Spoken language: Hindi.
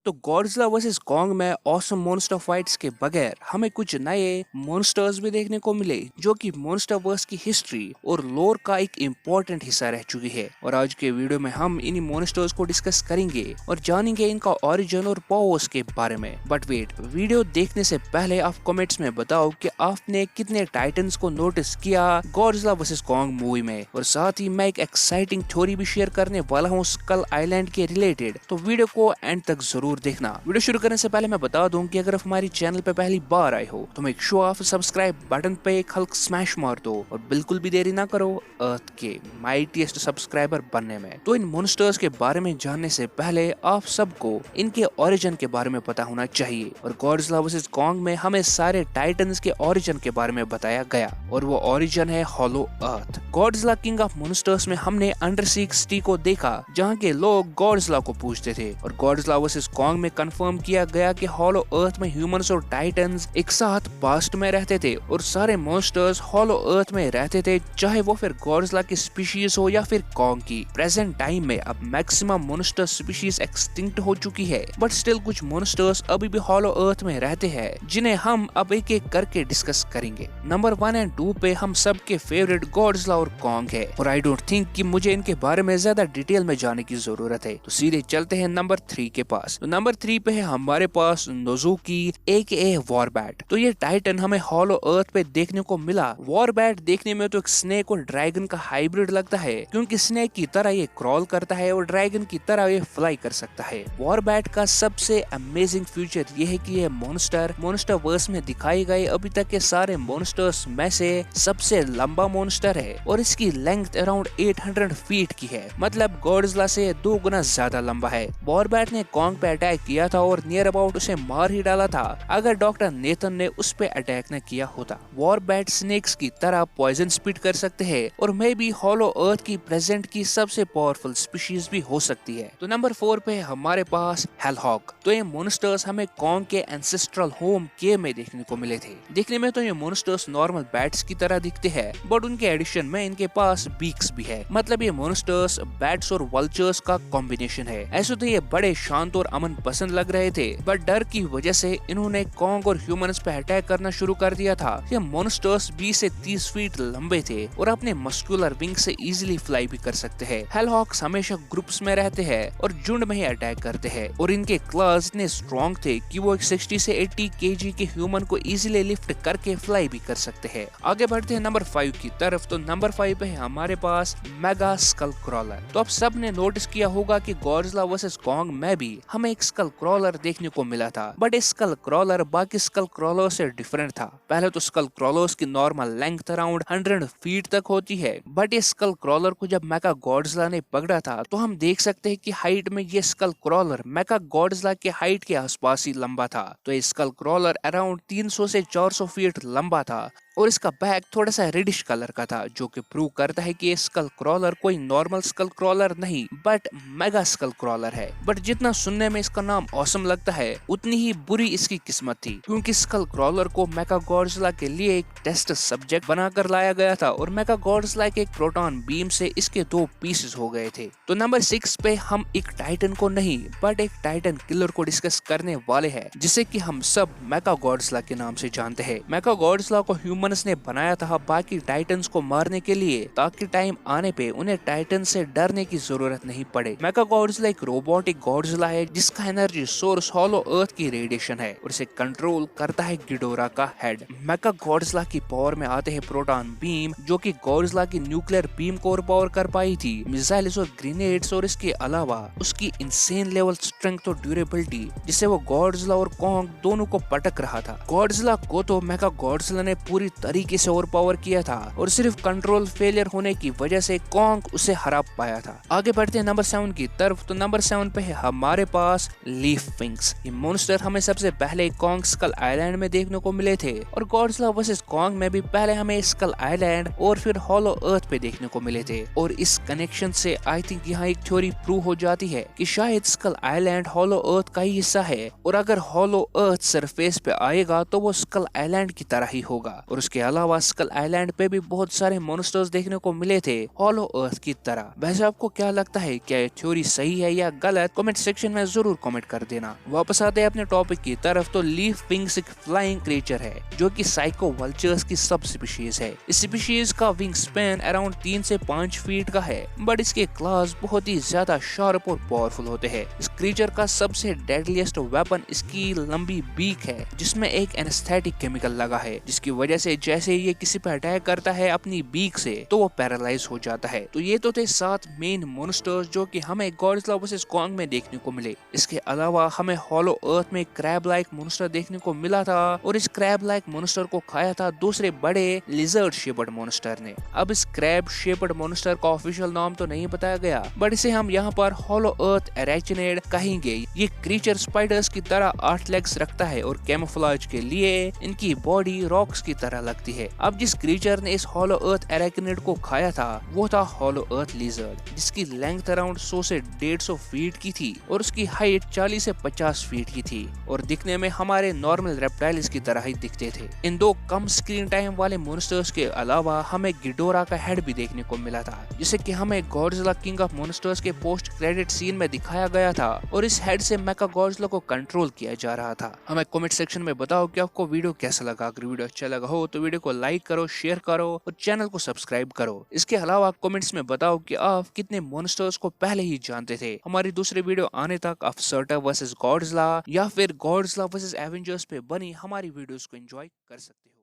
तो गॉडजिला वर्सेस कॉन्ग में ऑसम मॉन्स्टर फाइट्स के बगैर हमें कुछ नए मॉन्स्टर्स भी देखने को मिले जो कि मॉन्स्टरवर्स की हिस्ट्री और लोर का एक इम्पोर्टेंट हिस्सा रह चुकी है। और आज के वीडियो में हम इन्हीं मॉन्स्टर्स को डिस्कस करेंगे और जानेंगे इनका ओरिजिन और पावर्स के बारे में। बट वेट, वीडियो देखने से पहले आप कमेंट्स में बताओ कि आपने कितने टाइटन्स को नोटिस किया गॉडजिला वर्सेस कॉन्ग मूवी में। और साथ ही मैं एक एक्साइटिंग थ्योरी भी शेयर करने वाला हूँ स्कल आइलैंड के रिलेटेड, तो वीडियो को एंड तक जरूर देखना। वीडियो शुरू करने से पहले मैं बता दूं कि अगर आप हमारी चैनल पे पहली बार आए हो तो मेक श्योर आप सब्सक्राइब बटन पे एक हल्का स्मैश मार दो और बिल्कुल भी देरी ना करो अर्थ के माइटीएस्ट सब्सक्राइबर बनने में। तो इन मॉन्स्टर्स के बारे में जानने से पहले आप सबको इनके ओरिजिन के बारे में पता होना चाहिए। और गॉडजिला वर्सेस कॉन्ग में हमें सारे टाइटन्स के ओरिजिन के बारे में बताया गया और वो ओरिजिन है hollow earth. Godzilla king of monsters में हमने अंडर सी सिटी को देखा जहाँ के लोग गॉडजिला को पूछते थे। और गॉडजिला वर्सेस कॉन्ग में कंफर्म किया गया कि हॉलो अर्थ में ह्यूमंस और टाइटन्स एक साथ पास्ट में रहते थे और सारे मॉन्स्टर्स हॉलो अर्थ में रहते थे, चाहे वो फिर गॉडजिला की स्पीशीज हो या फिर कॉन्ग की। प्रेजेंट टाइम में अब मैक्सिमम मॉन्स्टर स्पीशीज एक्सटिंक्ट हो चुकी है, बट स्टिल कुछ मॉन्स्टर्स अभी भी हॉलो अर्थ में रहते हैं जिन्हें हम अब एक एक करके डिस्कस करेंगे। नंबर 1 और 2 पे हम सबके फेवरेट गॉडजिला और कॉन्ग है और आई डोंट थिंक कि मुझे इनके बारे में ज्यादा डिटेल में जाने की जरूरत है, तो सीधे चलते हैं नंबर 3 के पास। तो नंबर 3 पे है हमारे पास नोज़ुकी एके वॉरबैट। तो ये टाइटन हमें हॉलो अर्थ पे देखने को मिला। वॉरबैट देखने में तो एक स्नेक और ड्रैगन का हाइब्रिड लगता है, क्योंकि स्नेक की तरह ये क्रॉल करता है और ड्रैगन की तरह ये फ्लाई कर सकता है। वॉरबैट का सबसे अमेजिंग फीचर ये है कि ये मॉन्स्टर वर्स में दिखाए गए अभी तक के सारे मॉन्स्टर्स में से सबसे लंबा मॉन्स्टर है और इसकी लेंथ अराउंड 800 फीट की है, मतलब गॉडजिला से 2 गुना ज्यादा लंबा है। वॉरबैट ने कॉन्ग पे अटैक किया था और नियर अबाउट उसे मार ही डाला था अगर डॉक्टर नेथन ने उस पे अटैक न किया होता। वॉरबैट स्नेक्स की तरह पॉइजन स्पिट कर सकते हैं और मे बी हॉलो अर्थ की प्रेजेंट की सबसे पावरफुल स्पीशीज भी हो सकती है। तो नंबर 4 पे हमारे पास हेलहॉक। तो ये मॉन्स्टर्स हमें कॉन्ग के एंसेस्ट्रल होम केव में देखने को मिले थे। देखने में तो ये मॉन्स्टर्स नॉर्मल बैट्स की तरह दिखते हैं, बट उनके एडिशन में इनके पास बीक्स भी है, मतलब ये मॉन्स्टर्स बैट्स और वल्चर्स का कॉम्बिनेशन है। ऐसे तो ये बड़े शांत और अमन पसंद लग रहे थे, बट डर की वजह से इन्होंने कॉन्ग और ह्यूमंस पे अटैक करना शुरू कर दिया था। ये मॉन्स्टर्स 20 से 30 फीट लंबे थे और अपने मस्कुलर विंग से इजीली फ्लाई भी कर सकते हैं। हेलहॉक्स हमेशा ग्रुप्स में रहते हैं और झुंड में ही अटैक करते हैं और इनके क्लास इतने स्ट्रॉन्ग थे कि वो 60 से 80 केजी के ह्यूमन को इजीली लिफ्ट करके फ्लाई भी कर सकते हैं। आगे बढ़ते हैं नंबर 5 की तरफ। तो नंबर 5 पे है हमारे पास मेगा स्कल क्रॉलर। तो आप सब ने नोटिस किया होगा कि गॉडजिला वर्सेस कॉन्ग में भी हमें एक स्कल क्रॉलर देखने को मिला था, बट इस स्कल क्रॉलर बाकी स्कल क्रॉलर से डिफरेंट था। पहले तो स्कल क्रॉलर्स की नॉर्मल लेंथ अराउंड 100 फीट तक होती है, बट इस स्कल क्रॉलर को जब मेगा गॉडजिला ने पकड़ा था तो हम देख सकते हैं कि हाइट में ये स्कल क्रॉलर मेगा गॉडजिला के हाइट के आसपास ही लंबा था। तो ये स्कल क्रॉलर अराउंड 300 से 400 फीट लंबा था और इसका बैक थोड़ा सा रेडिश कलर का था, जो कि प्रूव करता है कि ये स्कल क्रॉलर कोई नॉर्मल स्कल क्रॉलर नहीं बट मेगा स्कल क्रॉलर है। बट जितना सुनने में इसका नाम ऑसम लगता है उतनी ही बुरी इसकी किस्मत थी, क्योंकि स्कल क्रॉलर को मेगा गॉडजिला के लिए एक टेस्ट सब्जेक्ट बनाकर लाया गया था और मेगा गॉडजिला के एक प्रोटॉन बीम से इसके 2 पीसेस हो गए थे। तो नंबर 6 पे हम एक टाइटन को नहीं बट एक टाइटन किलर को डिस्कस करने वाले हैं, जिसे कि हम सब मेगा गॉडजिला के नाम से जानते हैं। मेगा गॉडजिला को ह्यूमन ने बनाया था बाकी टाइटन्स को मारने के लिए, ताकि टाइम आने पे उन्हें टाइटन से डरने की जरूरत नहीं पड़े। मेगा गॉडजिला एक रोबोटिक गॉडजिला है जिसका एनर्जी सोर्स हॉलो अर्थ की रेडिएशन है और इसे कंट्रोल करता है गिडोरा का हेड। मेगा गॉडजिला की पावर में आते हैं प्रोटॉन बीम, जो कि गॉडजिला की न्यूक्लियर बीम को पावर कर पाई थी, मिसाइल्स और ग्रेनेड्स, और इसके अलावा उसकी इंसेन लेवल स्ट्रेंथ और ड्यूरेबिलिटी, जिससे वो गॉडजिला और कॉन्ग दोनों को पटक रहा था। गॉडजिला को तो मेगा गॉडजिला ने पूरी तरीके से ओवर पावर किया था और सिर्फ कंट्रोल फेलियर होने की वजह से कॉन्ग उसे हरा पाया था। आगे बढ़ते हैं नंबर 7 की तरफ। तो नंबर 7 पे है हमारे पास लीफ विंग्स। ये मॉन्स्टर हमें सबसे पहले कॉन्ग स्कल आइलैंड में देखने को मिले थे और गॉडजिला वर्सेस कॉन्ग में भी पहले हमें स्कल आइलैंड और फिर हॉलो अर्थ पे देखने को मिले थे। और इस कनेक्शन से आई थिंक यहाँ एक थ्योरी प्रूव हो जाती है कि शायद स्कल आइलैंड हॉलो अर्थ का ही हिस्सा है और अगर हॉलो अर्थ सरफेस पे आएगा तो वो स्कल आइलैंड की तरह ही होगा। और उसके अलावा स्कल आइलैंड पे भी बहुत सारे मॉन्स्टर्स देखने को मिले थे हॉलो अर्थ की तरह। वैसे आपको क्या लगता है, क्या ये थ्योरी सही है या गलत? कमेंट सेक्शन में जरूर कमेंट कर देना। वापस आते हैं अपने टॉपिक की तरफ, तो लीफ विंग्स एक फ्लाइंग क्रिएचर है जो कि साइको वल्चर्स की सब स्पीशीज है। इस स्पीशीज का विंग स्पैन अराउंड 3 से 5 फीट का है, बट इसके क्लास बहुत ही ज्यादा शार्प और पावरफुल होते हैं। इस क्रिएचर का सबसे डेडलीस्ट वेपन इसकी लंबी बीक है जिसमें एक एनेस्थेटिक केमिकल लगा है, जिसकी वजह से जैसे ये किसी पर अटैक करता है अपनी बीक से तो वो पैरालाइज हो जाता है। तो ये तो थे 7 मेन मॉन्स्टर्स जो कि हमें गॉडजिला वर्सेस कॉन्ग में देखने को मिले। इसके अलावा हमें हॉलो अर्थ में क्रैब लाइक मॉन्स्टर देखने को मिला था और इस क्रैब लाइक मॉन्स्टर को खाया था दूसरे बड़े लिजर्ड शेपर्ड मॉन्स्टर ने। अब इस क्रैब शेपर्ड मॉन्स्टर का ऑफिशियल नाम तो नहीं बताया गया, बट इसे हम यहाँ पर हॉलो अर्थ एरेचिनेड कहेंगे। ये क्रीचर स्पाइडर्स की तरह 8 लेग्स रखता है और कैमोफ्लेज के लिए इनकी बॉडी रॉक्स की तरह लगती है। अब जिस क्रीचर ने इस हॉलो अर्थ एरेचिनेड को खाया था वो था हॉलो अर्थ लिजर्ड, जिसकी लेंथ अराउंड 100 से 150 फीट की थी और उसकी हाइट 40 से 50 फीट की थी और दिखने में हमारे नॉर्मल रेप्टाइल्स की तरह ही दिखते थे। इन दो कम स्क्रीन टाइम वाले मॉन्स्टर्स के अलावा हमें गिडोरा का हेड भी देखने को मिला था, जिसे कि हमें गॉडजिला किंग ऑफ मॉन्स्टर्स के पोस्ट क्रेडिट सीन में दिखाया गया था और इस हेड से मेका गॉडजिला को कंट्रोल किया जा रहा था। हमें कमेंट सेक्शन में बताओ कि आपको वीडियो कैसा लगा। अगर वीडियो अच्छा लगा हो तो वीडियो को लाइक करो, शेयर करो और चैनल को सब्सक्राइब करो। इसके अलावा कमेंट्स में बताओ कि आप कितने मॉन्स्टर्स को पहले ही जानते थे। हमारी दूसरी वीडियो आने तक आप सर्टर वर्सेस गॉडजिला या फिर गॉडजिला वर्सेस एवेंजर्स पे बनी हमारी वीडियोस को एंजॉय कर सकते हो।